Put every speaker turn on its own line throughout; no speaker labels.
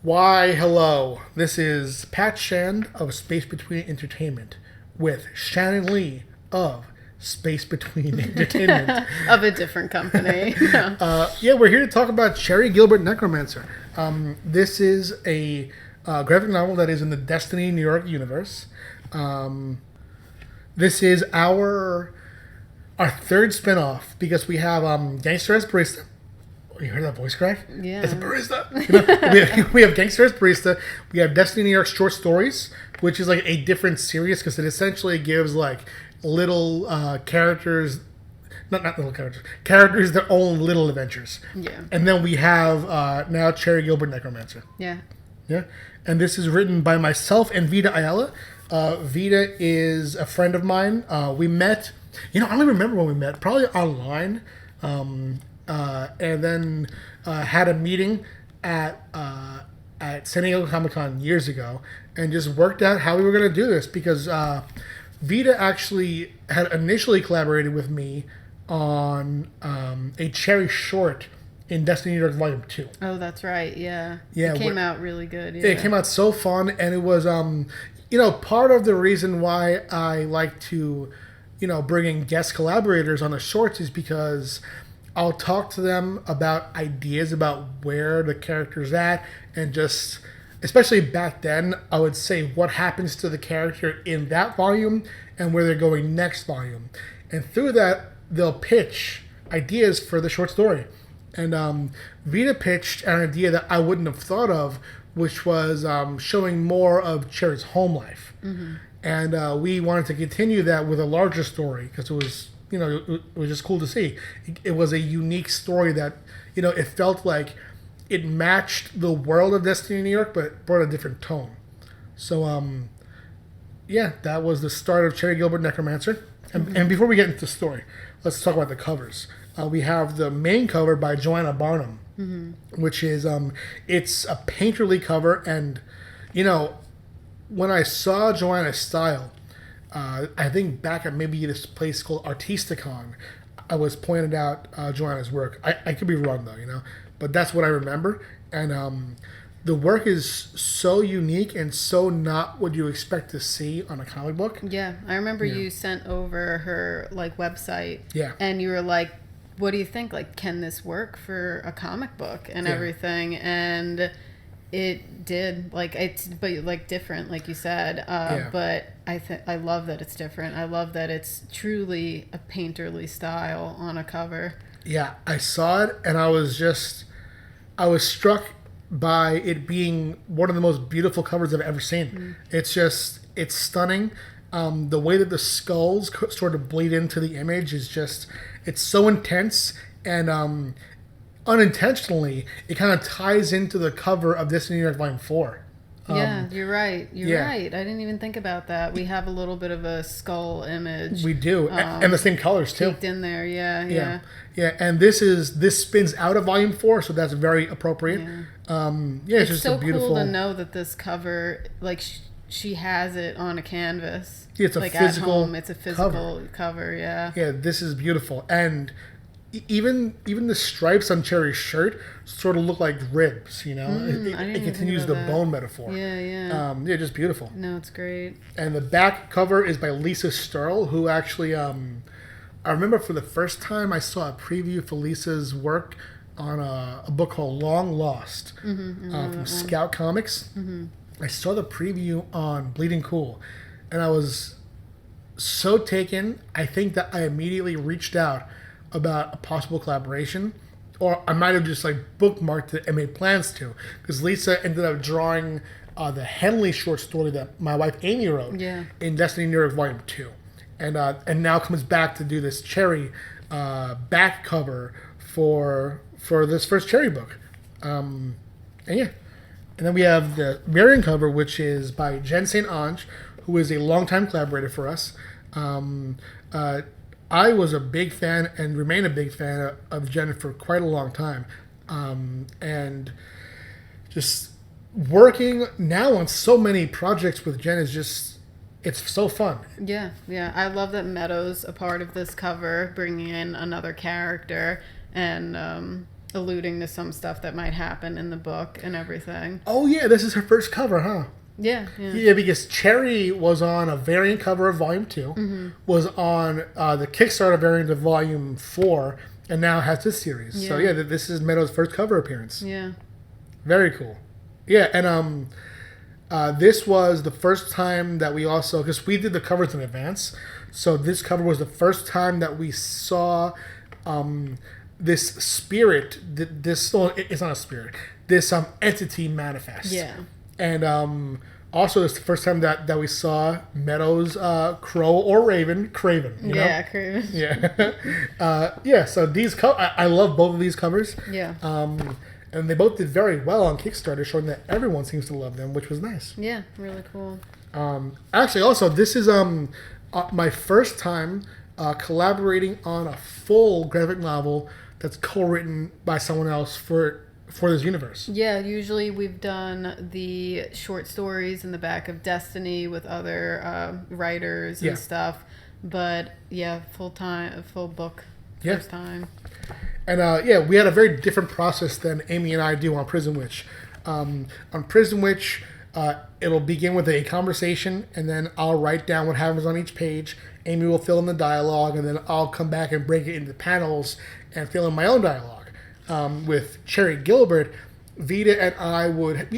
Why, hello. This is Pat Shand of Space Between Entertainment with Shannon Lee of Space Between Entertainment.
Of a different company.
We're here to talk about Cherry Gilbert Necromancer. This is a graphic novel that is in the Destiny New York universe. This is our third spinoff because we have Gangster as Barista. You heard that voice crack?
Yeah.
It's a barista. We have Gangster as Barista. We have Destiny New York Short Stories, which is like a different series because it essentially gives like little characters, not little characters their own little adventures.
Yeah.
And then we have now Cherry Gilbert Necromancer.
Yeah.
Yeah. And this is written by myself and Vida Ayala. Vida is a friend of mine. We met, I don't even remember when we met, probably online. And then had a meeting at San Diego Comic-Con years ago and just worked out how we were going to do this because Vida actually had initially collaborated with me on a Cherry short in Destiny New York Volume 2.
Oh, that's right. Yeah.
Yeah,
It came out really good. Yeah.
It came out so fun, and it was, part of the reason why I like to, bring in guest collaborators on the shorts is because I'll talk to them about ideas about where the character's at, and just, especially back then, I would say what happens to the character in that volume and where they're going next volume. And through that, they'll pitch ideas for the short story. And Vida pitched an idea that I wouldn't have thought of, which was showing more of Cherry's home life. Mm-hmm. And we wanted to continue that with a larger story because it was, it was just cool to see. It was a unique story that, it felt like it matched the world of Destiny New York, but brought a different tone. So, that was the start of Cherry Gilbert Necromancer. And before we get into the story, let's talk about the covers. We have the main cover by Joanna Barnum, which is, it's a painterly cover. And, when I saw Joanna's style, I think back at maybe this place called Artisticon, I was pointed out Joanna's work. I could be wrong though, but that's what I remember. And the work is so unique and so not what you expect to see on a comic book.
Yeah, I remember you sent over her website.
Yeah.
And you were like, what do you think? Can this work for a comic book and everything? And it did, but different, like you said. But I love that it's different. I love that it's truly a painterly style on a cover. Yeah,
I saw it and I was struck by it being one of the most beautiful covers I've ever seen. Mm. It's stunning. The way that the skulls sort of bleed into the image is it's so intense, and unintentionally, it kind of ties into the cover of Destiny New York Volume 4.
Yeah, you're right. You're right. I didn't even think about that. We have a little bit of a skull image.
We do, and the same colors too.
Peeked in there, yeah.
And this spins out of Volume 4, so that's very appropriate.
Yeah.
It's just
so
a beautiful.
Cool to know that this cover, she has it on a canvas.
Yeah, it's a physical.
At home, it's a physical cover. Yeah.
Yeah, this is beautiful, and even the stripes on Cherry's shirt sort of look like ribs. It continues the bone metaphor.
Yeah.
Just beautiful.
No, it's great.
And the back cover is by Lisa Sterl, who actually I remember for the first time I saw a preview for Lisa's work on a book called Long Lost from Scout Comics. Mm-hmm. I saw the preview on Bleeding Cool, and I was so taken. I think that I immediately reached out about a possible collaboration, or I might have just bookmarked it and made plans to, because Lisa ended up drawing the Henley short story that my wife Amy wrote in Destiny New York Volume 2, and now comes back to do this Cherry back cover for this first Cherry book. And then we have the variant cover, which is by Jen St. Ange, who is a longtime collaborator for us. I was a big fan and remain a big fan of Jen for quite a long time. And just working now on so many projects with Jen is it's so fun.
Yeah. I love that Meadow's a part of this cover, bringing in another character. And alluding to some stuff that might happen in the book and everything.
Oh yeah, this is her first cover, huh?
Yeah.
Yeah, because Cherry was on a variant cover of Volume 2, was on the Kickstarter variant of Volume 4, and now has this series.
Yeah.
So yeah, this is Meadow's first cover appearance.
Yeah.
Very cool. Yeah, and this was the first time that we also, because we did the covers in advance, so this cover was the first time that we saw this spirit, it's not a spirit, this entity manifest.
Yeah.
And also it's the first time that we saw Meadow's crow or raven, Craven. You know?
Yeah, Craven.
Yeah. Yeah, so I love both of these covers.
Yeah.
And they both did very well on Kickstarter, showing that everyone seems to love them, which was nice.
Yeah, really cool.
Actually, also, this is my first time collaborating on a full graphic novel that's co-written by someone else for this universe.
Yeah, usually we've done the short stories in the back of Destiny with other writers and stuff. But yeah, full book, first time.
And yeah, we had a very different process than Amy and I do on Prison Witch. On Prison Witch, it'll begin with a conversation, and then I'll write down what happens on each page. Amy will fill in the dialogue, and then I'll come back and break it into panels and fill in my own dialogue. With Cherry Gilbert, Vita and I would,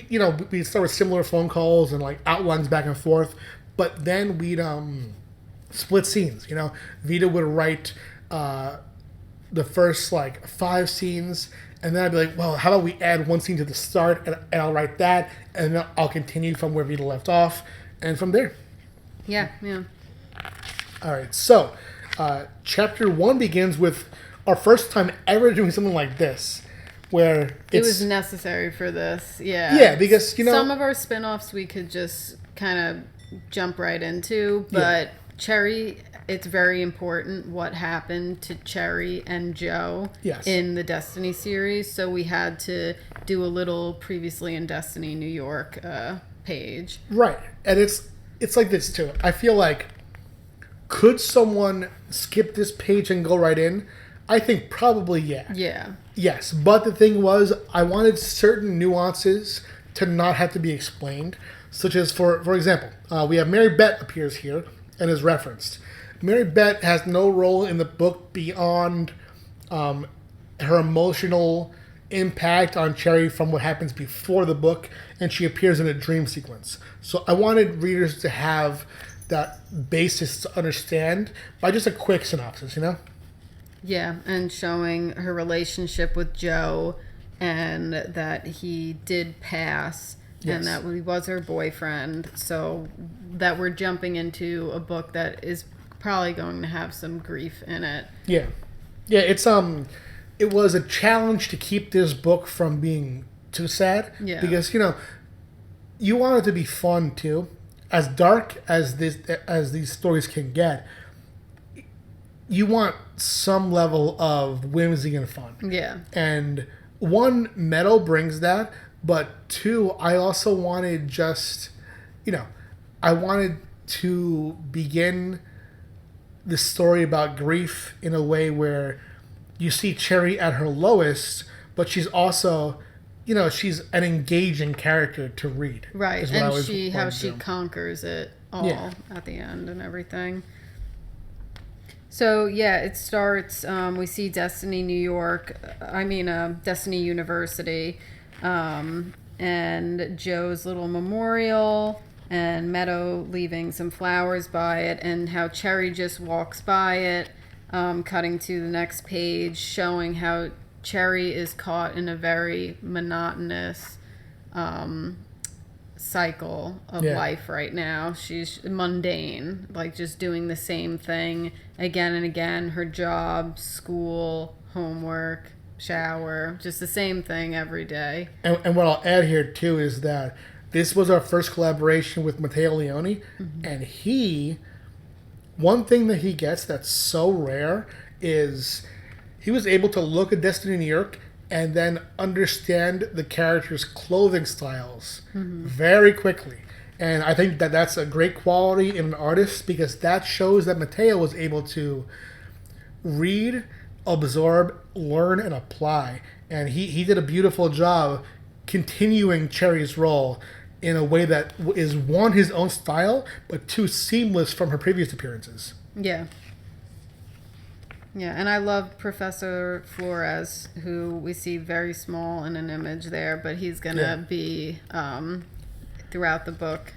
we'd start with similar phone calls and like outlines back and forth, but then we'd split scenes. Vita would write the first like 5 scenes, and then I'd be like, well, how about we add one scene to the start, and I'll write that, and then I'll continue from where Vita left off, and from there.
Yeah.
All right, so chapter 1 begins with our first time ever doing something like this, where
it was necessary for this.
Yeah, because
some of our spin-offs we could just kind of jump right into, but Cherry, it's very important what happened to Cherry and Joe in the Destiny series, so we had to do a little previously in Destiny New York page. Right,
and it's like this too. I feel like, could someone skip this page and go right in? I think probably
Yeah.
Yes, but the thing was, I wanted certain nuances to not have to be explained, such as, for example, we have Mary Beth appears here and is referenced. Mary Beth has no role in the book beyond her emotional impact on Cherry from what happens before the book, and she appears in a dream sequence. So I wanted readers to have that basis to understand by just a quick synopsis,
Yeah, and showing her relationship with Joe, and that he did pass, and that he was her boyfriend, so that we're jumping into a book that is probably going to have some grief in it.
Yeah, it's it was a challenge to keep this book from being too sad, because you want it to be fun too. As dark as these stories can get, you want some level of whimsy and fun.
Yeah.
And 1, Meadow brings that, but 2, I also wanted I wanted to begin the story about grief in a way where you see Cherry at her lowest, but she's also, she's an engaging character to read.
Right, and how she conquers it all at the end and everything. So, it starts, we see Destiny New York, Destiny University, and Joe's little memorial, and Meadow leaving some flowers by it, and how Cherry just walks by it, cutting to the next page, showing how Cherry is caught in a very monotonous cycle of life right now. She's mundane, like just doing the same thing again and again. Her job, school, homework, shower, just the same thing every day.
And what I'll add here too is that this was our first collaboration with Matteo Leone, and one thing that he gets that's so rare is he was able to look at Destiny New York and then understand the characters' clothing styles very quickly. And I think that that's a great quality in an artist, because that shows that Matteo was able to read absorb, learn, and apply. And he did a beautiful job continuing Cherry's role in a way that is, one, his own style, but two, seamless from her previous appearances.
Yeah. Yeah, and I love Professor Flores, who we see very small in an image there, but he's going to be throughout the book.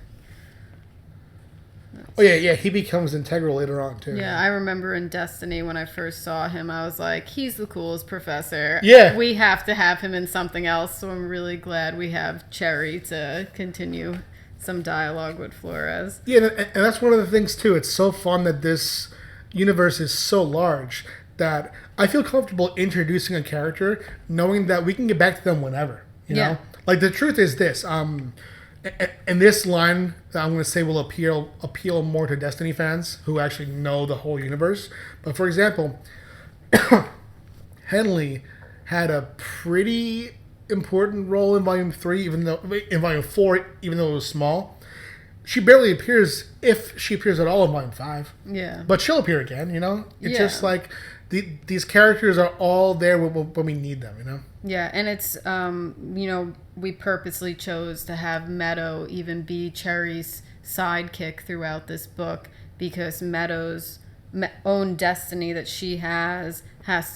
Oh, yeah, he becomes integral later on, too.
Yeah, I remember in Destiny when I first saw him, I was like, he's the coolest professor.
Yeah.
We have to have him in something else, so I'm really glad we have Cherry to continue some dialogue with Flores.
Yeah, and that's one of the things, too. It's so fun that this universe is so large that I feel comfortable introducing a character knowing that we can get back to them whenever, you know? Like, the truth is this, and this line that I'm going to say will appeal more to Destiny fans who actually know the whole universe. But for example, Henley had a pretty important role in Volume 3, in Volume 4, even though it was small. She barely appears, if she appears at all, in Volume 5.
Yeah.
But she'll appear again, you know? It's just like these characters are all there when we need them, you know?
Yeah, and it's, we purposely chose to have Meadow even be Cherry's sidekick throughout this book because Meadow's own destiny that she has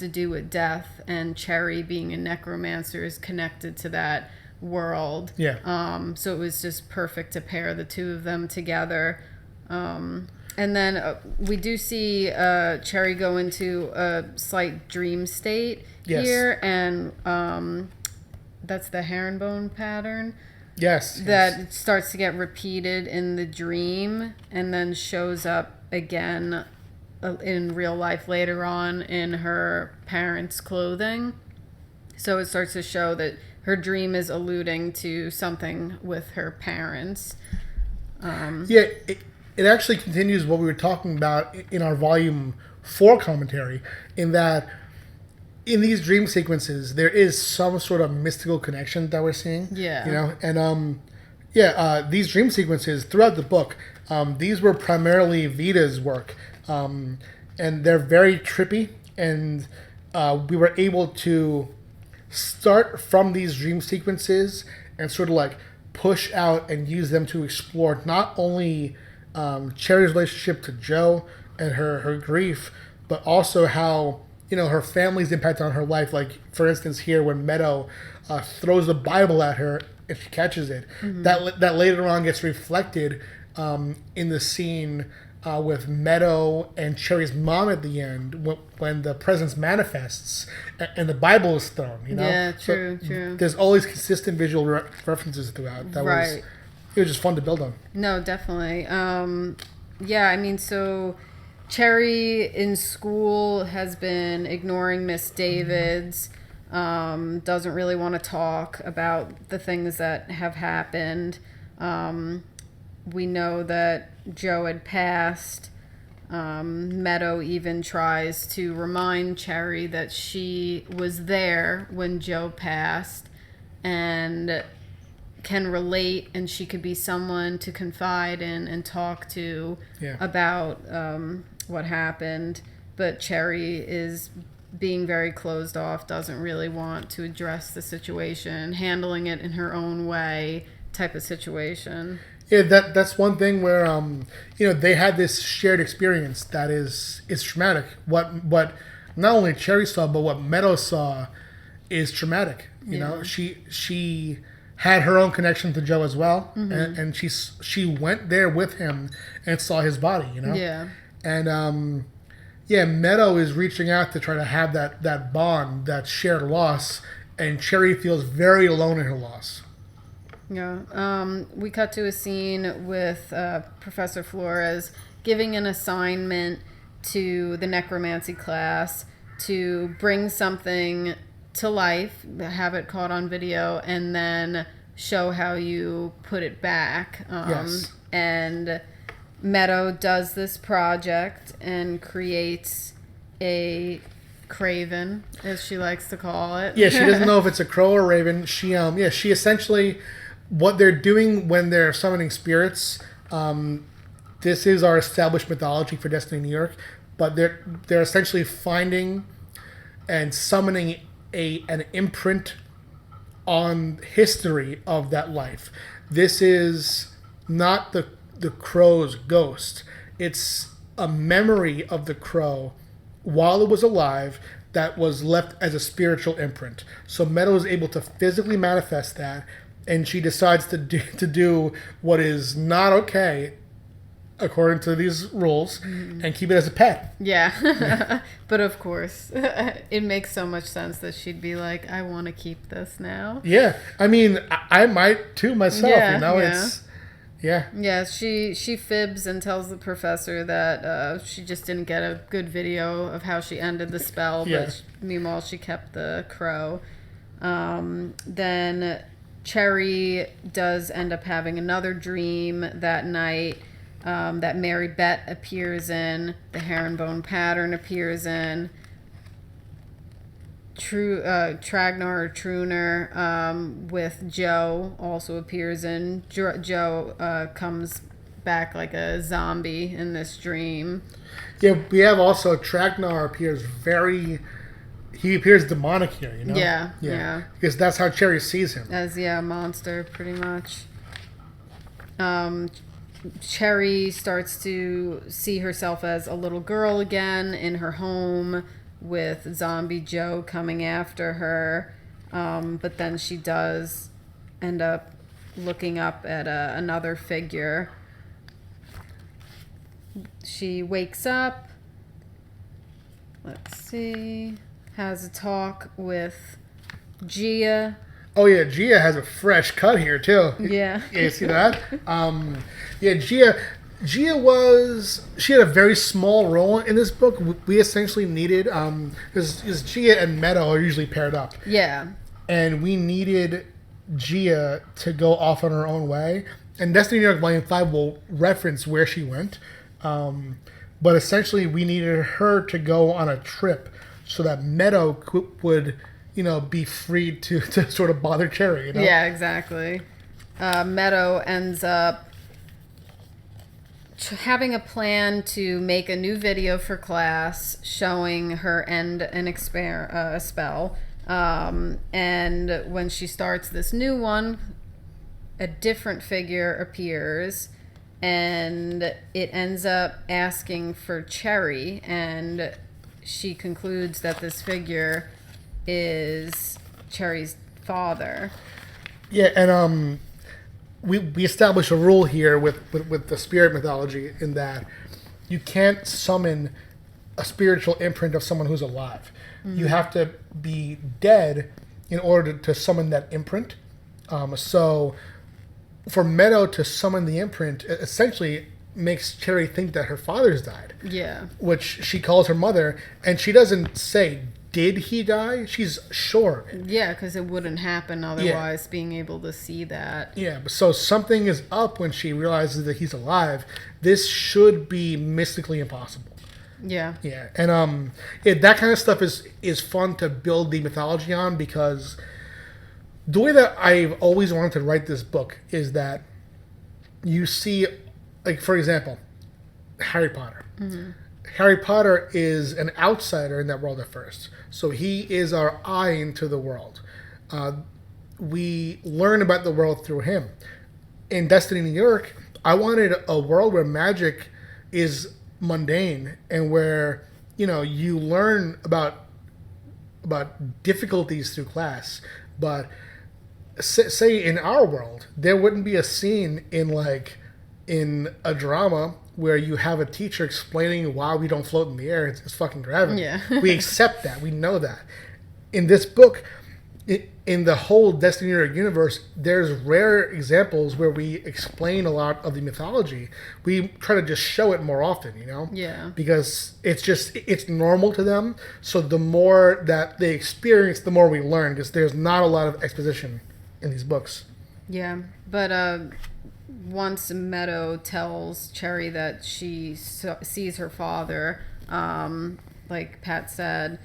to do with death, and Cherry being a necromancer is connected to that world.
Yeah.
So it was just perfect to pair the two of them together. And then we do see Cherry go into a slight dream state here, and that's the herringbone pattern.
Yes.
That starts to get repeated in the dream and then shows up again in real life later on in her parents' clothing. So it starts to show that her dream is alluding to something with her parents.
It actually continues what we were talking about in our Volume 4 commentary, in that in these dream sequences, there is some sort of mystical connection that we're seeing.
Yeah.
You know? And, these dream sequences throughout the book, these were primarily Vita's work. And they're very trippy, and we were able to start from these dream sequences and sort of like push out and use them to explore not only Cherry's relationship to Joe and her grief, but also how, her family's impact on her life. Like, for instance, here when Meadow throws the Bible at her and she catches it, that later on gets reflected in the scene with Meadow and Cherry's mom at the end when the presence manifests and the Bible is thrown.
Yeah, true.
There's always consistent visual references throughout. It was just fun to build on.
No, definitely. So Cherry in school has been ignoring Miss Davids, doesn't really want to talk about the things that have happened. We know that Joe had passed. Meadow even tries to remind Cherry that she was there when Joe passed and can relate, and she could be someone to confide in and talk to about what happened. But Cherry is being very closed off, doesn't really want to address the situation, handling it in her own way type of situation.
Yeah, that's one thing where they had this shared experience that is traumatic. What not only Cherry saw, but what Meadow saw is traumatic. You know, she had her own connection to Joe as well, and she went there with him and saw his body. And Meadow is reaching out to try to have that bond, that shared loss, and Cherry feels very alone in her loss.
Yeah. We cut to a scene with Professor Flores giving an assignment to the necromancy class to bring something to life, have it caught on video, and then show how you put it back. And Meadow does this project and creates a craven, as she likes to call it.
Yeah, she doesn't know if it's a crow or a raven. She essentially, what they're doing when they're summoning spirits, this is our established mythology for Destiny New York, but they're essentially finding and summoning an imprint on history of that life. This is not the crow's ghost. It's a memory of the crow while it was alive that was left as a spiritual imprint. So Meadow is able to physically manifest that, and she decides to do what is not okay according to these rules, and keep it as a pet.
Yeah. But of course, it makes so much sense that she'd be like, I want to keep this now.
Yeah. I mean, I might too myself,
Yeah,
you know?
yeah.
It's, yeah.
Yeah, she fibs and tells the professor that she just didn't get a good video of how she ended the spell, but meanwhile she kept the crow. Then Cherry does end up having another dream that night, that Mary Beth appears in, the herringbone pattern appears in, Tragnar or Truner with Joe also appears in. Joe comes back like a zombie in this dream.
Yeah, we have also Tragnar appears he appears demonic here, you know?
Yeah.
Because that's how Cherry sees him.
As, a monster, pretty much. Cherry starts to see herself as a little girl again in her home with zombie Joe coming after her. But then she does end up looking up at another figure. She wakes up. Let's see. Has a talk with Gia.
Oh yeah, Gia has a fresh cut here too.
Yeah.
You see that? Gia she had a very small role in this book. We essentially needed because Gia and Meadow are usually paired up.
Yeah.
And we needed Gia to go off on her own way. And Destiny New York Volume 5 will reference where she went. But essentially we needed her to go on a trip so that Meadow would, be freed to sort of bother Cherry,
Yeah, exactly. Meadow ends up having a plan to make a new video for class showing her end a spell. And when she starts this new one, a different figure appears, and it ends up asking for Cherry, and she concludes that this figure is Cherry's father.
Yeah, and we establish a rule here with the spirit mythology in that you can't summon a spiritual imprint of someone who's alive. Mm-hmm. You have to be dead in order to summon that imprint. So for Meadow to summon the imprint essentially makes Cherry think that her father's died.
Yeah. Which
she calls her mother, and she doesn't say, did he die? She's sure of it.
Yeah, because it wouldn't happen otherwise, being able to see that.
Yeah, so something is up when she realizes that he's alive. This should be mystically impossible.
Yeah.
Yeah, and that kind of stuff is fun to build the mythology on, because the way that I've always wanted to write this book is that you see, like, for example, Harry Potter. Mm-hmm. Harry Potter is an outsider in that world at first. So he is our eye into the world. We learn about the world through him. In Destiny New York, I wanted a world where magic is mundane and where, you learn about difficulties through class. But say in our world, there wouldn't be a scene in a drama where you have a teacher explaining why we don't float in the air. It's fucking gravity.
Yeah.
We accept that. We know that. In this book, in the whole Destiny New York universe, there's rare examples where we explain a lot of the mythology. We try to just show it more often,
Yeah.
Because it's normal to them. So the more that they experience, the more we learn, because there's not a lot of exposition in these books.
Yeah, but once Meadow tells Cherry that she sees her father, like Pat said,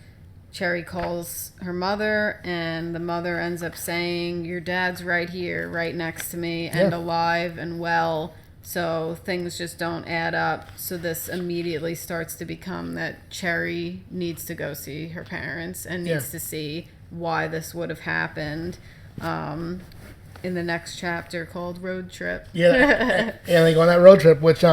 Cherry calls her mother, and the mother ends up saying, your dad's right here, right next to me, and alive and well. So things just don't add up. So this immediately starts to become that Cherry needs to go see her parents and needs to see why this would have happened. In the next chapter called Road Trip.
Yeah, and they go on that road trip, which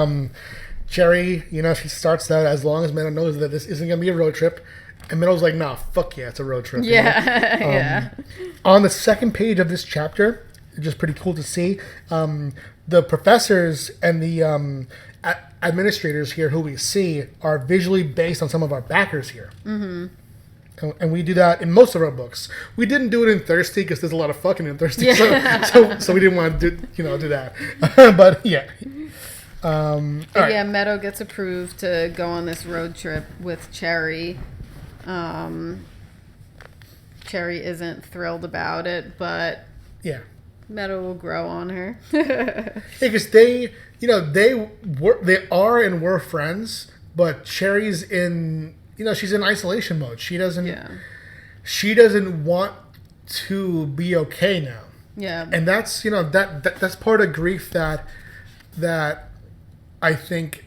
Cherry, she starts that as long as Meadow knows that this isn't going to be a road trip. And Meadow's like, nah, fuck yeah, it's a road trip.
Yeah,
On the second page of this chapter, it's just pretty cool to see, the professors and the administrators here who we see are visually based on some of our backers here. Mm-hmm. And we do that in most of our books. We didn't do it in Thirsty because there's a lot of fucking in Thirsty, so we didn't want to do that. But yeah.
Yeah, Meadow gets approved to go on this road trip with Cherry. Cherry isn't thrilled about it, but Meadow will grow on her.
Because they are and were friends, but Cherry's in. She's in isolation mode. She doesn't want to be okay now.
Yeah.
And that's, that's part of grief that I think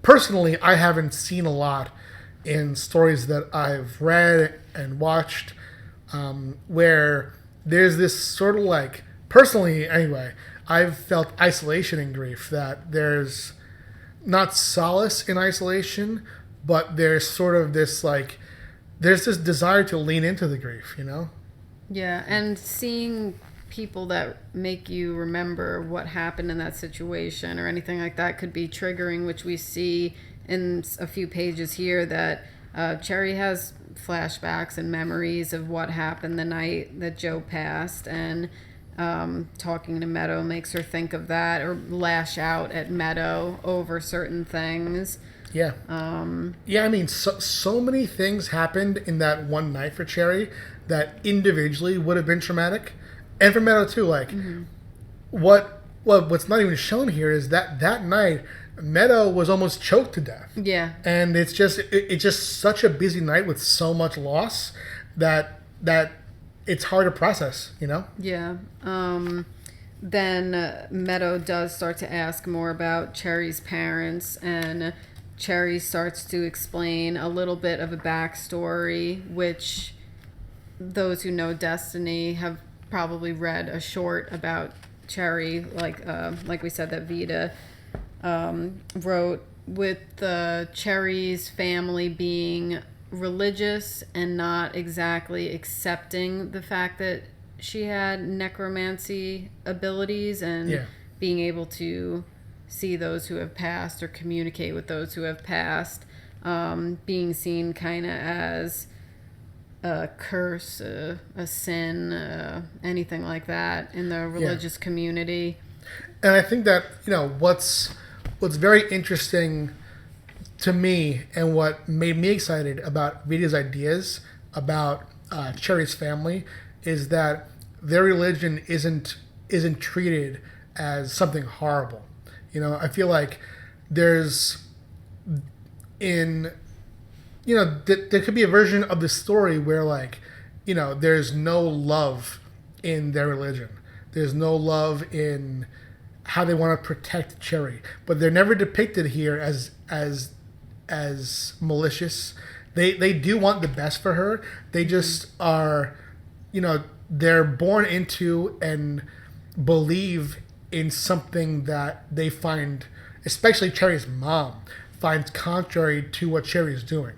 personally I haven't seen a lot in stories that I've read and watched, where there's this sort of like, personally anyway, I've felt isolation and grief, that there's not solace in isolation, but there's sort of this like, there's this desire to lean into the grief,
Yeah, and seeing people that make you remember what happened in that situation or anything like that could be triggering, which we see in a few pages here that Cherry has flashbacks and memories of what happened the night that Joe passed, and talking to Meadow makes her think of that or lash out at Meadow over certain things.
Yeah. I mean, so many things happened in that one night for Cherry that individually would have been traumatic, and for Meadow too. Like, what's not even shown here is that night Meadow was almost choked to death.
Yeah.
And it's just such a busy night with so much loss that it's hard to process.
Yeah. Then Meadow does start to ask more about Cherry's parents, and Cherry starts to explain a little bit of a backstory, which those who know Destiny have probably read a short about Cherry, like we said, that Vita wrote, with Cherry's family being religious and not exactly accepting the fact that she had necromancy abilities and being able to see those who have passed or communicate with those who have passed, being seen kind of as a curse, a sin, anything like that in the religious community.
And I think that, what's very interesting to me and what made me excited about Vita's ideas about Cherry's family is that their religion isn't treated as something horrible. I feel like there's there could be a version of the story where, like, there's no love in their religion. There's no love in how they want to protect Cherry, but they're never depicted here as malicious. They do want the best for her. They just are, they're born into and believe in something that they find, especially Cherry's mom, finds contrary to what Cherry's doing,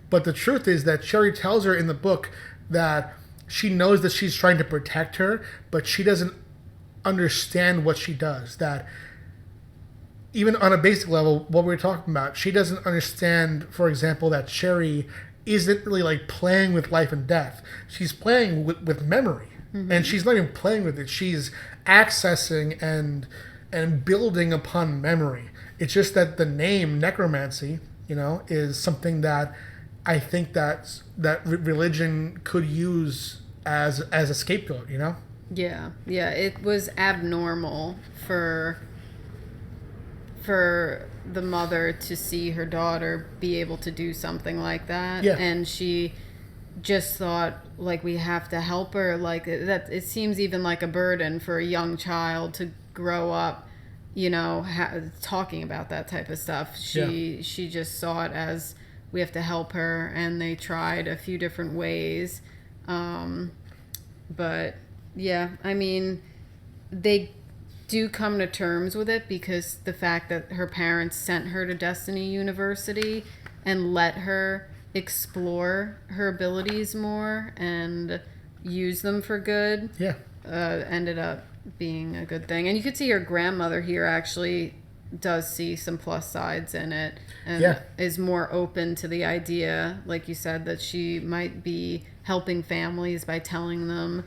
But the truth is that Cherry tells her in the book that she knows that she's trying to protect her, but she doesn't understand what she does. That even on a basic level, what we're talking about, she doesn't understand, for example, that Cherry isn't really like playing with life and death. She's playing with memory. And she's not even playing with it. She's accessing and building upon memory. It's just that the name necromancy, is something that I think that religion could use as a scapegoat,
Yeah, it was abnormal for the mother to see her daughter be able to do something like that.
Yeah.
And she just thought, like, we have to help her. Like, that it seems even like a burden for a young child to grow up talking about that type of stuff. She just saw it as, we have to help her, and they tried a few different ways. But yeah, I mean, they do come to terms with it, because the fact that her parents sent her to Destiny University and let her explore her abilities more and use them for good, ended up being a good thing. And you could see her grandmother here actually does see some plus sides in it, and is more open to the idea, like you said, that she might be helping families by telling them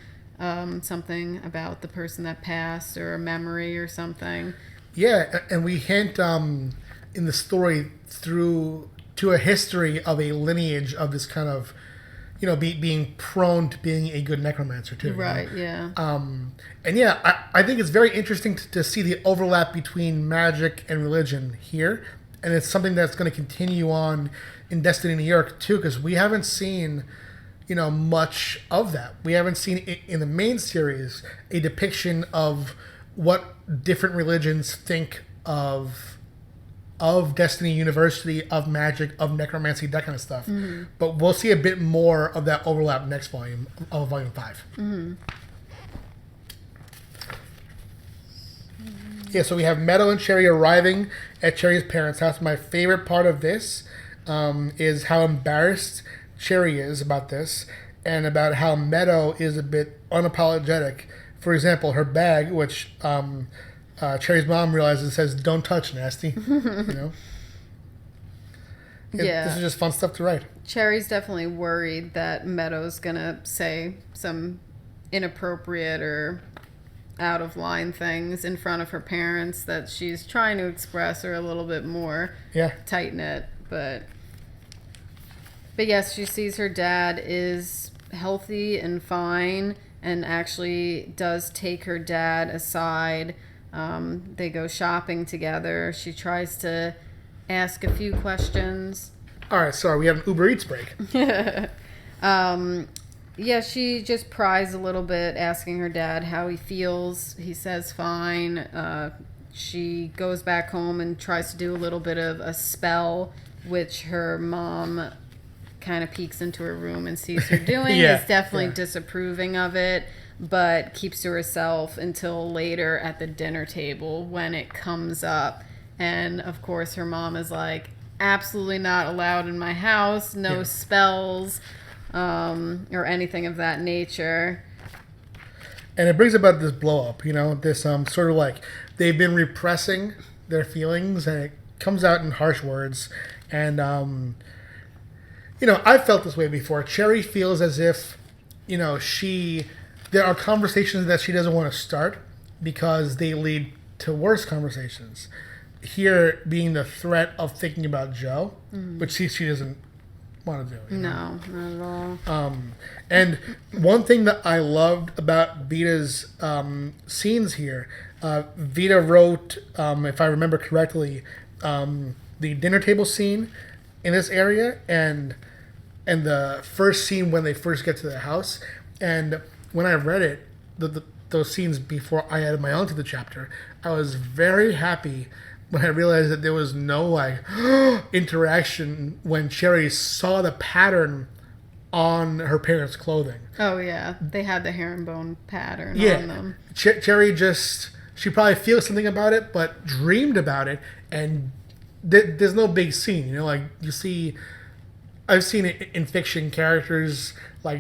something about the person that passed, or a memory or something.
Yeah, and we hint in the story through to a history of a lineage of this kind of, being prone to being a good necromancer too.
Right, yeah.
And yeah, I think it's very interesting to see the overlap between magic and religion here. And it's something that's going to continue on in Destiny New York too, because we haven't seen, much of that. We haven't seen in the main series a depiction of what different religions think of Destiny University, of magic, of necromancy, that kind of stuff. Mm-hmm. But we'll see a bit more of that overlap next volume, of Volume 5. Mm-hmm. Yeah, so we have Meadow and Cherry arriving at Cherry's parents' house. My favorite part of this is how embarrassed Cherry is about this, and about how Meadow is a bit unapologetic. For example, her bag, which Cherry's mom realizes, says, "Don't touch, nasty." This is just fun stuff to write.
Cherry's definitely worried that Meadow's gonna say some inappropriate or out of line things in front of her parents that she's trying to express, or a little bit more tight knit. But yes, she sees her dad is healthy and fine, and actually does take her dad aside. They go shopping together. She tries to ask a few questions.
All right, sorry, we have an Uber Eats break.
She just pries a little bit, asking her dad how he feels. He says fine. She goes back home and tries to do a little bit of a spell, which her mom kind of peeks into her room and sees her doing. Is definitely disapproving of it, but keeps to herself until later at the dinner table when it comes up. And of course her mom is like, absolutely not allowed in my house, no spells or anything of that nature.
And it brings about this blow up, this sort of like they've been repressing their feelings, and it comes out in harsh words. And I've felt this way before. Cherry feels as if there are conversations that she doesn't want to start because they lead to worse conversations. Here being the threat of thinking about Joe, which she doesn't want to do.
No, not at all.
And one thing that I loved about Vita's scenes here, Vita wrote, if I remember correctly, the dinner table scene in this area, and the first scene when they first get to the house. And when I read it, those scenes before I added my own to the chapter, I was very happy when I realized that there was no interaction when Cherry saw the pattern on her parents' clothing.
Oh yeah, they had the herringbone pattern on them.
Cherry she probably feels something about it, but dreamed about it, and there's no big scene. You see, I've seen it in fiction, characters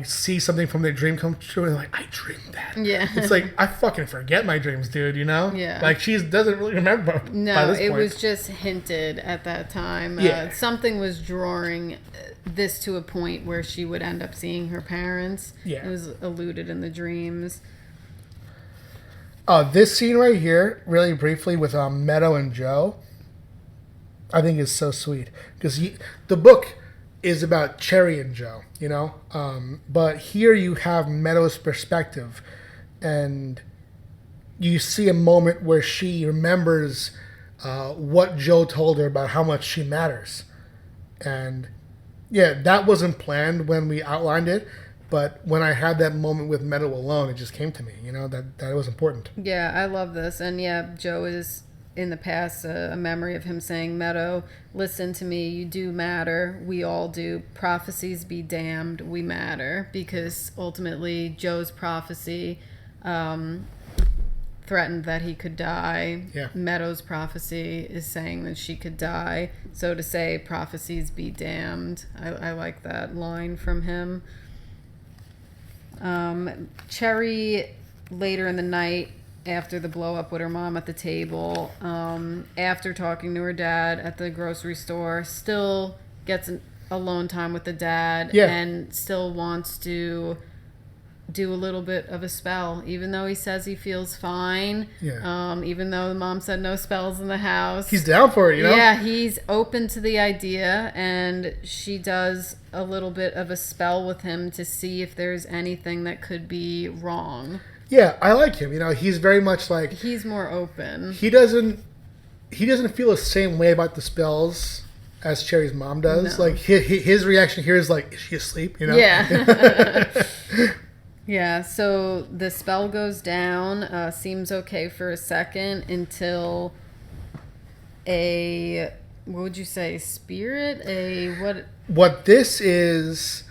see something from their dream come true, and I dreamed that.
Yeah.
It's I fucking forget my dreams, dude,
Yeah.
She doesn't really remember.
No,
by this
it
point.
was just hinted at that time.
Yeah.
Something was drawing this to a point where she would end up seeing her parents.
Yeah.
It was alluded in the dreams.
This scene right here, really briefly, with Meadow and Joe, I think is so sweet. Because the book is about Cherry and Joe, but here you have Meadow's perspective, and you see a moment where she remembers what Joe told her about how much she matters. And that wasn't planned when we outlined it, but when I had that moment with Meadow alone, it just came to me, that it was important.
Yeah, I love this. And Joe is in the past a memory of him saying, Meadow, listen to me, you do matter, we all do, prophecies be damned, we matter, because ultimately Joe's prophecy threatened that he could die.
Yeah.
Meadow's prophecy is saying that she could die. So to say prophecies be damned, I like that line from him. Cherry, later in the night, after the blow up with her mom at the table, after talking to her dad at the grocery store, still gets alone time with the dad, and still wants to do a little bit of a spell, even though he says he feels fine. Even though the mom said no spells in the house,
he's down for it, you know?
Yeah, he's open to the idea, and she does a little bit of a spell with him to see if there's anything that could be wrong.
Yeah, I like him. You know, he's very much like,
he's more open.
He doesn't feel the same way about the spells as Cherry's mom does. No. Like his reaction here is like, is she asleep? You know?
Yeah. Yeah, so the spell goes down, seems okay for a second until a, what would you say, spirit?
What this is,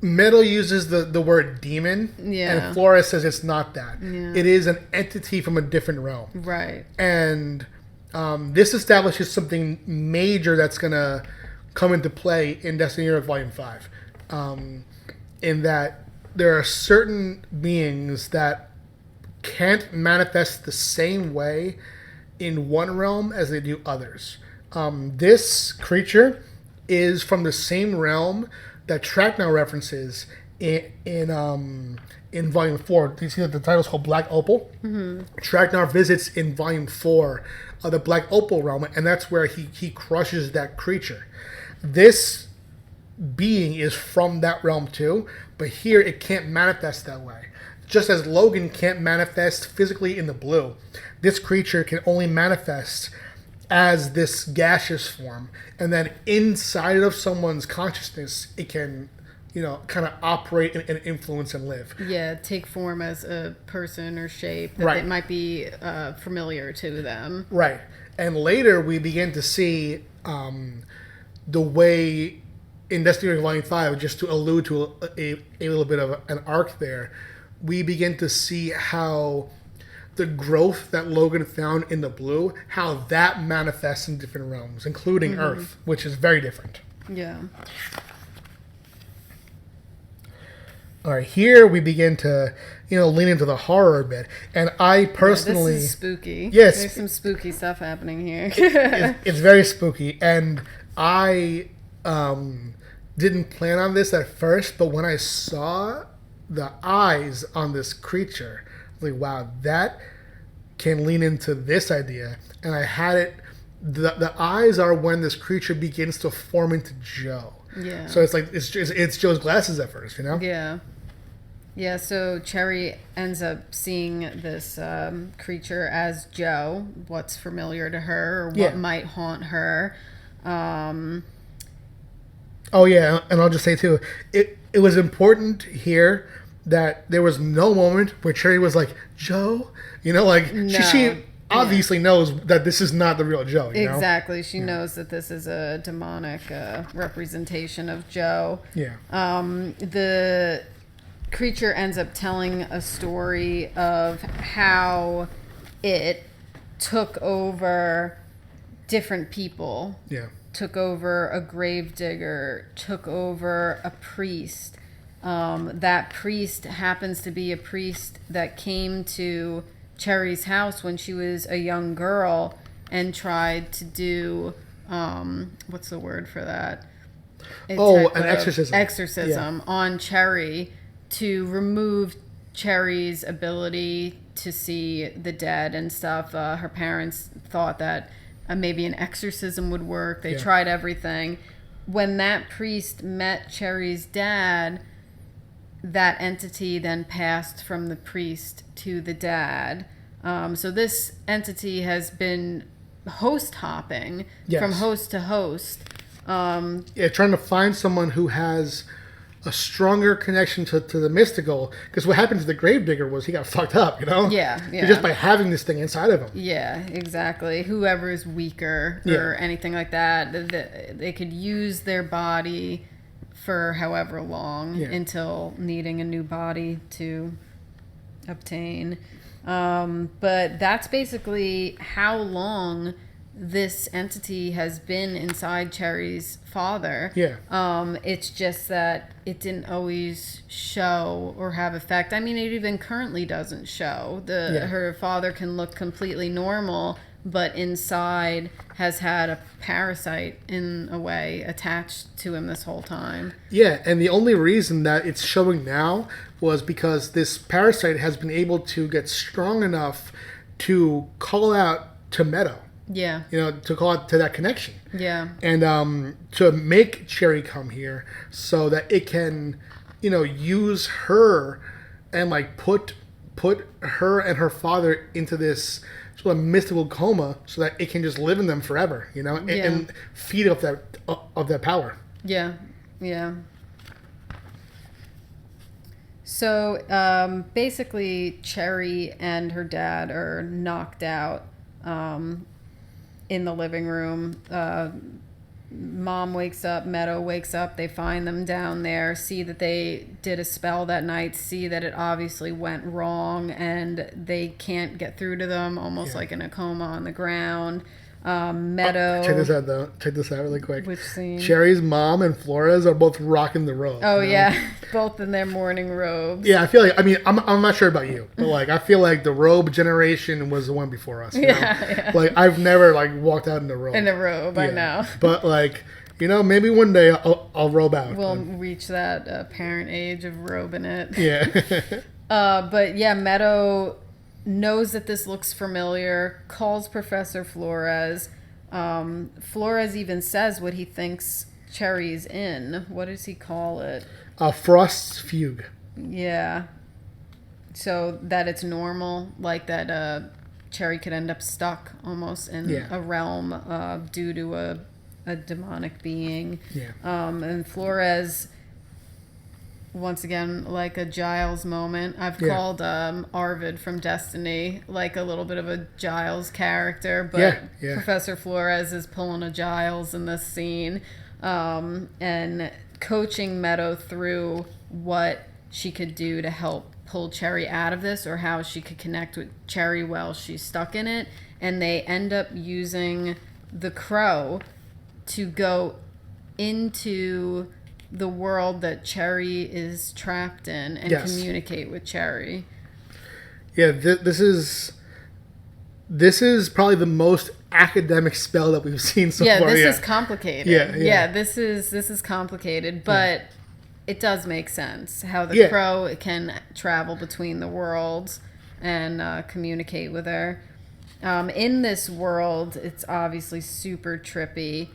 Meadow uses the word demon, and Flora says it's not that. Yeah. It is an entity from a different realm.
Right.
And this establishes something major that's going to come into play in Destiny Heroes Volume 5. In that there are certain beings that can't manifest the same way in one realm as they do others. This creature is from the same realm that Tracknow references in Volume 4. You see that the title's called Black Opal? Mm-hmm. Tracknow visits in Volume 4 of the Black Opal realm, and that's where he crushes that creature. This being is from that realm too, but here it can't manifest that way. Just as Logan can't manifest physically in the blue, this creature can only manifest as this gaseous form, and then inside of someone's consciousness it can, you know, kind of operate and influence and live.
Yeah, take form as a person or shape that it might be familiar to them.
Right. And later we begin to see the way in Destiny Volume 5, just to allude to a little bit of an arc there, we begin to see how the growth that Logan found in the blue, how that manifests in different realms, including Earth, which is very different.
Yeah.
All right, here we begin to, you know, lean into the horror a bit. And I personally...
this is spooky.
Yes.
There's some spooky stuff happening here.
It's very spooky. And I didn't plan on this at first, but when I saw the eyes on this creature, I was like, wow, that can lean into this idea. And I had it... The eyes are when this creature begins to form into Joe.
Yeah.
So it's like it's Joe's glasses at first, you know?
Yeah. Yeah, so Cherry ends up seeing this creature as Joe, what's familiar to her, or what might haunt her.
Oh, yeah, and I'll just say, too, it was important here that there was no moment where Cherry was like, Joe? You know, like, no. she obviously knows that this is not the real Joe, you know?
Exactly. She knows that this is a demonic representation of Joe.
Yeah.
The creature ends up telling a story of how it took over different people.
Yeah.
Took over a gravedigger, took over a priest. That priest happens to be a priest that came to Cherry's house when she was a young girl and tried to do, what's the word for that?
An exorcism.
Exorcism on Cherry to remove Cherry's ability to see the dead and stuff. Her parents thought that maybe an exorcism would work. They tried everything. When that priest met Cherry's dad, that entity then passed from the priest to the dad. So this entity has been host hopping from host to host.
Trying to find someone who has a stronger connection to the mystical. Because what happened to the Gravedigger was he got fucked up, you know?
Yeah.
Just by having this thing inside of him.
Yeah, exactly. Whoever is weaker or anything like that, they could use their body for however long until needing a new body to obtain. But that's basically how long this entity has been inside Cherry's father. It's just that it didn't always show or have effect. I mean, it even currently doesn't show. Her father can look completely normal, but inside has had a parasite in a way attached to him this whole time.
Yeah, and the only reason that it's showing now was because this parasite has been able to get strong enough to call out to Meadow.
Yeah.
You know, to call out to that connection.
Yeah.
And to make Cherry come here so that it can, you know, use her and like put her and her father into this sort of mystical coma so that it can just live in them forever, you know, and feed off that power.
Yeah. So basically, Cherry and her dad are knocked out in the living room. Mom wakes up, Meadow wakes up, they find them down there, see that they did a spell that night, see that it obviously went wrong, and they can't get through to them, almost like in a coma on the ground. Meadow...
Check this out really quick.
Which scene?
Cherry's mom and Flores are both rocking the robe.
Oh, you know? Yeah. Both in their morning robes.
Yeah, I feel like... I mean, I'm not sure about you, but, like, I feel like the robe generation was the one before us. You know? Like, I've never, like, walked out in a robe.
In a robe, I know.
But, like, you know, maybe one day I'll robe out.
We'll reach that parent age of robing it.
Yeah.
But, yeah, Meadow... knows that this looks familiar, calls Professor Flores. Flores even says what he thinks Cherry's in. What does he call it?
Frost's fugue.
Yeah. So that it's normal, like that Cherry could end up stuck almost in a realm due to a demonic being.
Yeah.
And Flores... once again, like a Giles moment. I've called Arvid from Destiny like a little bit of a Giles character, but Professor Flores is pulling a Giles in this scene and coaching Meadow through what she could do to help pull Cherry out of this or how she could connect with Cherry while she's stuck in it. And they end up using the crow to go into... the world that Cherry is trapped in and communicate with Cherry.
Yeah, this is probably the most academic spell that we've seen so far.
This is complicated. Yeah, this is complicated, but it does make sense how the crow can travel between the worlds and communicate with her. In this world, it's obviously super trippy.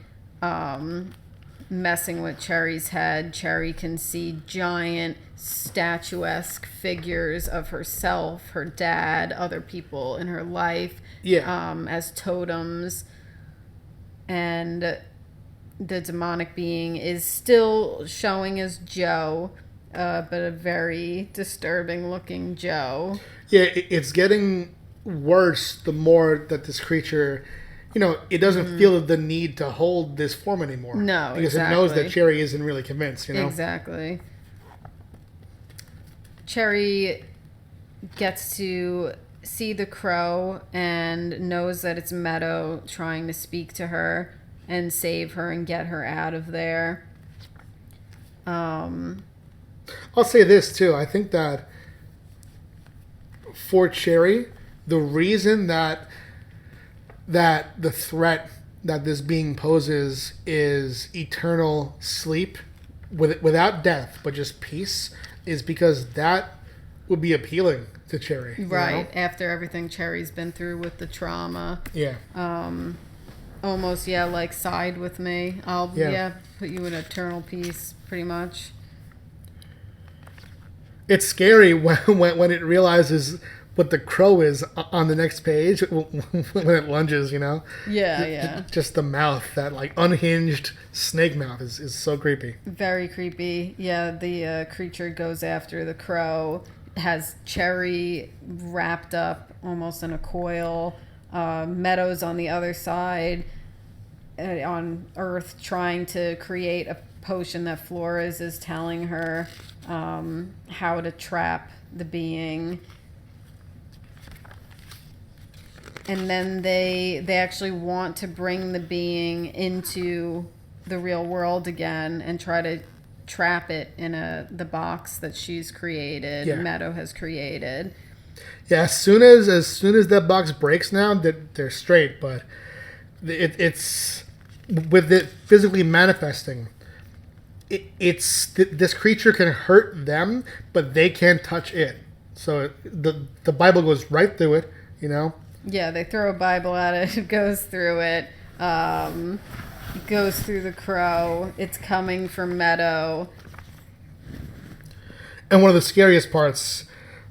Messing with Cherry's head, Cherry can see giant statuesque figures of herself, her dad, other people in her life as totems. And the demonic being is still showing as Joe, but a very disturbing looking Joe.
Yeah, it's getting worse the more that this creature... you know, it doesn't feel the need to hold this form anymore.
No,
because it knows that Cherry isn't really convinced, you know?
Exactly. Cherry gets to see the crow and knows that it's Meadow trying to speak to her and save her and get her out of there.
I'll say this, too. I think that for Cherry, the reason that the threat that this being poses is eternal sleep without death, but just peace, is because that would be appealing to Cherry.
Right,
know?
After everything Cherry's been through with the trauma.
Yeah.
Almost, like, side with me. I'll, put you in eternal peace, pretty much.
It's scary when it realizes what the crow is on the next page when it lunges, you know?
Yeah.
Just the mouth, that like unhinged snake mouth is so creepy.
Very creepy. Yeah, the creature goes after the crow, has Cherry wrapped up almost in a coil. Meadows on the other side on Earth trying to create a potion that Flores is telling her how to trap the being. And then they actually want to bring the being into the real world again and try to trap it in the box that she's created, Meadow has created.
Yeah, as soon as that box breaks now, they're straight. But it's with it physically manifesting. This creature can hurt them, but they can't touch it. So the Bible goes right through it, you know.
Yeah, they throw a Bible at it. It goes through it. Goes through the crow. It's coming from Meadow.
And one of the scariest parts,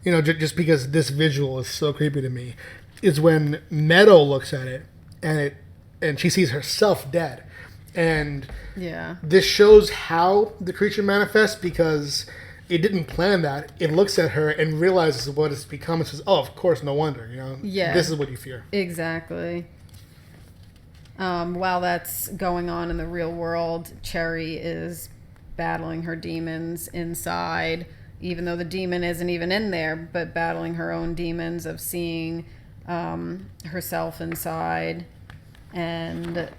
you know, just because this visual is so creepy to me, is when Meadow looks at it and she sees herself dead. And this shows how the creature manifests, because it didn't plan that. It looks at her and realizes what it's become and says, oh, of course, no wonder, you know.
Yeah.
This is what you fear.
Exactly. While that's going on in the real world, Cherry is battling her demons inside, even though the demon isn't even in there, but battling her own demons of seeing herself inside and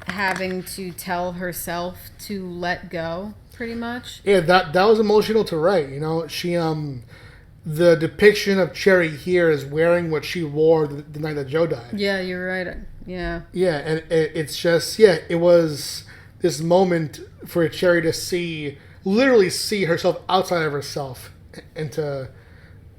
having to tell herself to let go, pretty much.
Yeah, that was emotional to write, you know. She the depiction of Cherry here is wearing what she wore the night that Joe died.
Yeah, you're right. Yeah.
Yeah, and it's just, it was this moment for Cherry to literally see herself outside of herself, and to,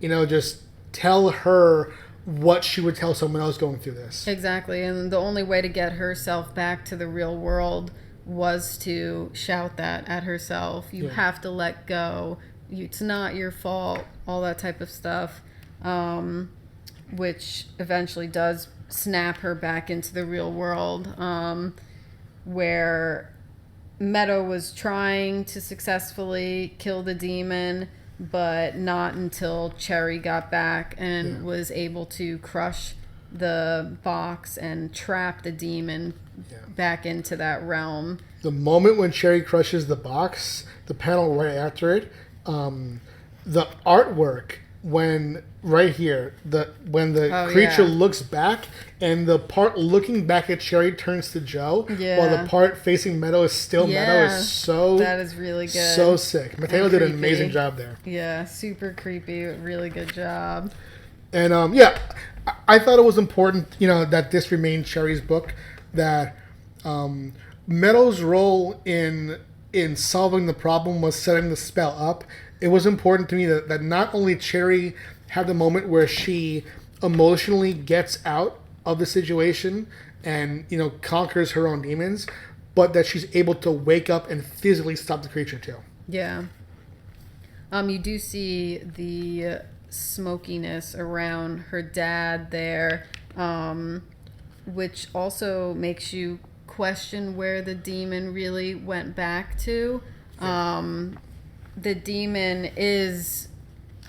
you know, just tell her what she would tell someone else going through this.
Exactly, and the only way to get herself back to the real world was to shout that at herself. You have to let go. It's not your fault. All that type of stuff, which eventually does snap her back into the real world, where Meadow was trying to successfully kill the demon, but not until Cherry got back and was able to crush the box and trap the demon back into that realm.
The moment when Cherry crushes the box, the panel right after it, the artwork when the creature looks back and the part looking back at Cherry turns to Joe, while the part facing Meadow is still Meadow, is so,
that is really good.
So sick. Mateo did an amazing job there.
Yeah, super creepy. Really good job.
And I thought it was important, you know, that this remained Cherry's book, that Meadow's role in solving the problem was setting the spell up. It was important to me that not only Cherry had the moment where she emotionally gets out of the situation and, you know, conquers her own demons, but that she's able to wake up and physically stop the creature too.
Yeah. You do see the smokiness around her dad there, which also makes you question where the demon really went back to. The demon is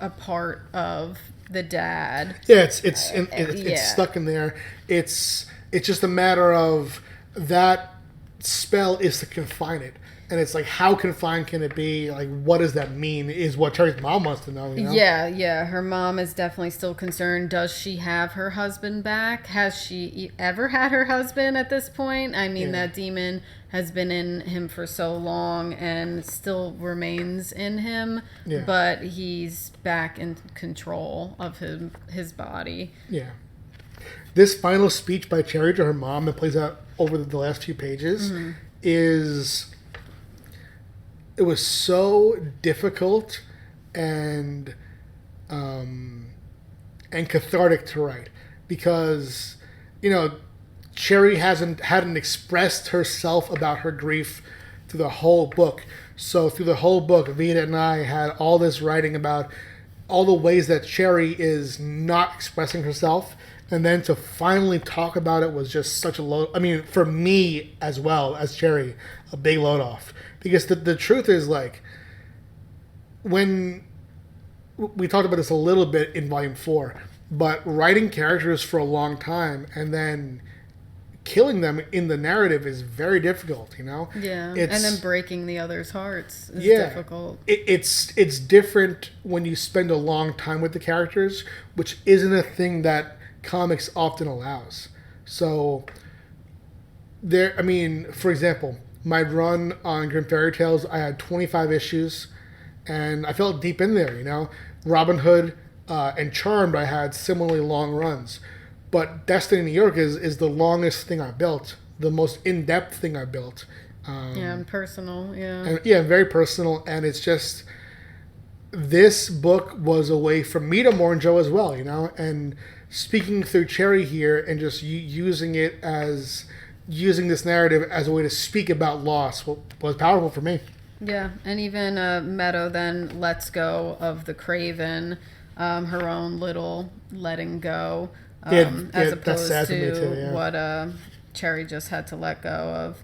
a part of the dad. Yeah,
it's stuck in there. It's just a matter of that spell is to confine it. And it's like, how confined can it be? Like, what does that mean? Is what Cherry's mom wants to know, you know?
Yeah. Her mom is definitely still concerned. Does she have her husband back? Has she ever had her husband at this point? I mean, that demon has been in him for so long and still remains in him. Yeah. But he's back in control of his body.
Yeah. This final speech by Cherry to her mom that plays out over the last few pages is... It was so difficult and cathartic to write, because, you know, Cherry hadn't expressed herself about her grief through the whole book. So through the whole book, Vita and I had all this writing about all the ways that Cherry is not expressing herself, and then to finally talk about it was just such a load. I mean, for me as well as Cherry, a big load off. Because the truth is, like, when we talked about this a little bit in Volume 4, but writing characters for a long time and then killing them in the narrative is very difficult, you know?
Yeah, and then breaking the other's hearts is difficult.
It's different when you spend a long time with the characters, which isn't a thing that comics often allows. So, I mean, for example, my run on Grim Fairy Tales, I had 25 issues, and I felt deep in there, you know? Robin Hood and Charmed, I had similarly long runs. But Destiny New York is the longest thing I built, the most in-depth thing I built.
And personal, yeah.
And, very personal, and it's just, this book was a way for me to mourn Joe as well, you know? And speaking through Cherry here and just using this narrative as a way to speak about loss was powerful for me.
Yeah, and even Meadow then lets go of the Craven, her own little letting go. As opposed to what Cherry just had to let go of.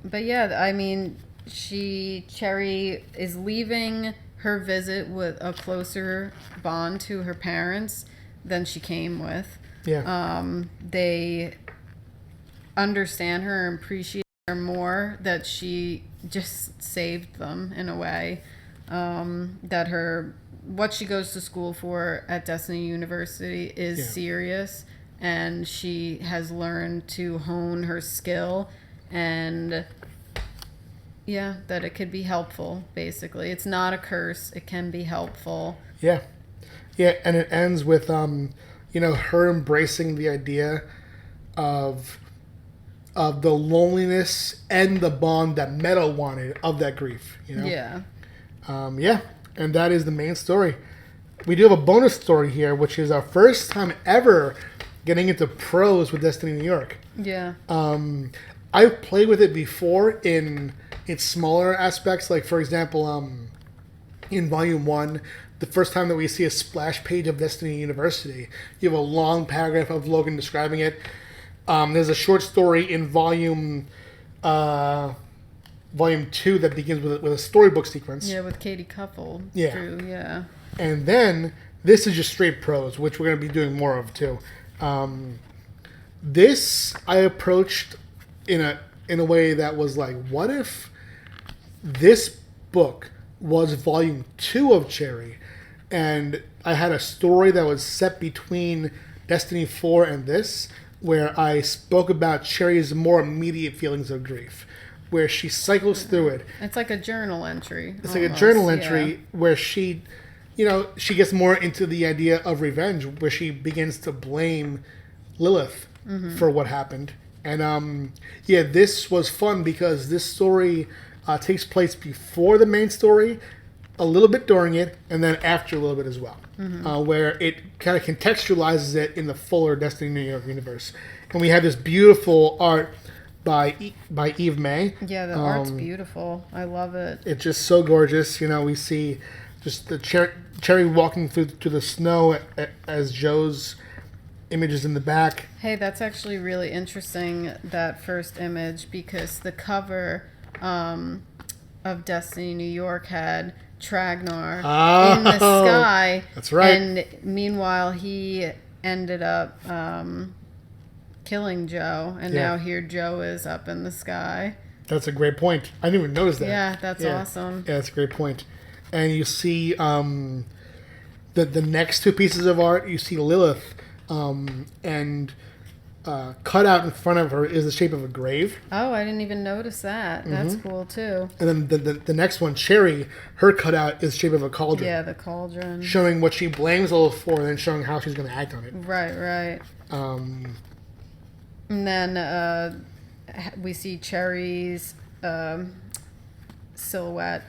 But yeah, I mean, Cherry is leaving her visit with a closer bond to her parents than she came with.
Yeah.
They understand her and appreciate her more, that she just saved them in a way. That what she goes to school for at Destiny University is serious, and she has learned to hone her skill, and that it could be helpful, basically. It's not a curse, it can be helpful.
Yeah, and it ends with her embracing the idea of the loneliness and the bond that Meadow wanted of that grief, you know?
Yeah.
And that is the main story. We do have a bonus story here, which is our first time ever getting into prose with Destiny New York.
Yeah.
I've played with it before in smaller aspects. Like, for example, in Volume 1, the first time that we see a splash page of Destiny University, you have a long paragraph of Logan describing it. There's a short story in Volume 2 that begins with a storybook sequence.
Yeah, with Katie Cuffle.
Yeah.
Drew, yeah.
And then this is just straight prose, which we're going to be doing more of too. This I approached in a way that was like, what if this book was Volume 2 of Cherry, and I had a story that was set between Destiny 4 and this, where I spoke about Cherry's more immediate feelings of grief, where she cycles through it.
It's like a journal entry.
It's almost like a journal entry where she gets more into the idea of revenge, where she begins to blame Lilith for what happened. And this was fun because this story takes place before the main story, a little bit during it, and then after a little bit as well, where it kind of contextualizes it in the fuller Destiny New York universe. And we have this beautiful art by Eve May.
Yeah, the art's beautiful. I love it.
It's just so gorgeous. You know, we see just the Cherry walking through the snow as Joe's image is in the back.
Hey, that's actually really interesting, that first image, because the cover of Destiny New York had Tragnar in the sky.
That's right.
And meanwhile, he ended up killing Joe, and now here Joe is up in the sky.
That's a great point. I didn't even notice that.
Yeah, that's awesome.
Yeah, that's a great point. And you see the next two pieces of art, you see Lilith, and cut out in front of her is the shape of a grave.
Oh, I didn't even notice that. That's cool too.
And then the next one, Cherry, her cutout is the shape of a cauldron.
Yeah, the cauldron.
Showing what she blames Lilith for, and then showing how she's going to act on it.
Right. And then we see Cherry's silhouette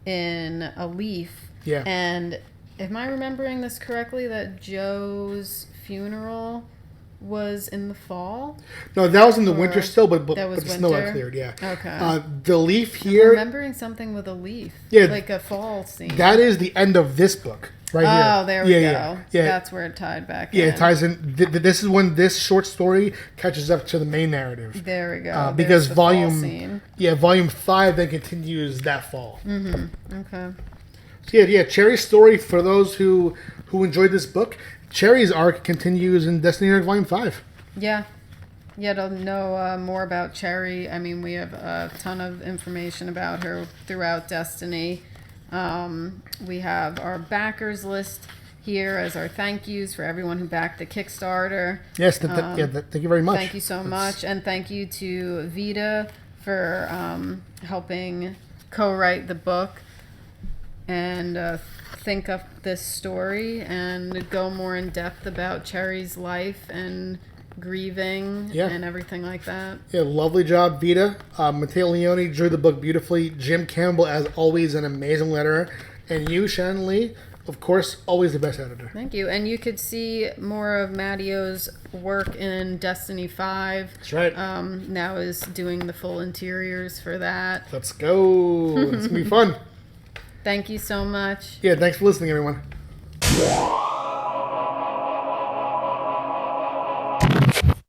in a leaf.
Yeah.
And am I remembering this correctly, that Joe's funeral was in the fall.
No, that was in the winter still, but
that was
the snow
winter?
had cleared, yeah.
Okay.
The leaf
I'm
here...
remembering something with a leaf.
Yeah.
Like a fall scene.
That is the end of this book, right here.
Oh, there we go.
Yeah.
That's where it tied back
in. Yeah,
in.
it ties in. This is when this short story catches up to the main narrative.
There we go.
Because
the
volume 5 then continues that fall.
Okay.
So yeah, Cherry's story, for those who enjoyed this book, Cherry's arc continues in Destiny Arc Volume 5.
Yeah. Yeah, to know more about Cherry, I mean, we have a ton of information about her throughout Destiny. We have our backers list here as our thank yous for everyone who backed the Kickstarter.
Yes, thank you very much.
Thank you so much. And thank you to Vita for helping co-write the book and think up this story and go more in depth about Cherry's life and grieving and everything like that.
Yeah, lovely job, Vita. Matteo Leone drew the book beautifully. Jim Campbell, as always, an amazing letterer. And you, Shannon Lee, of course, always the best editor.
Thank you. And you could see more of Mattio's work in Destiny 5.
That's right.
Now is doing the full interiors for that.
Let's go. It's going to be fun.
Thank you so much.
Yeah, thanks for listening, everyone.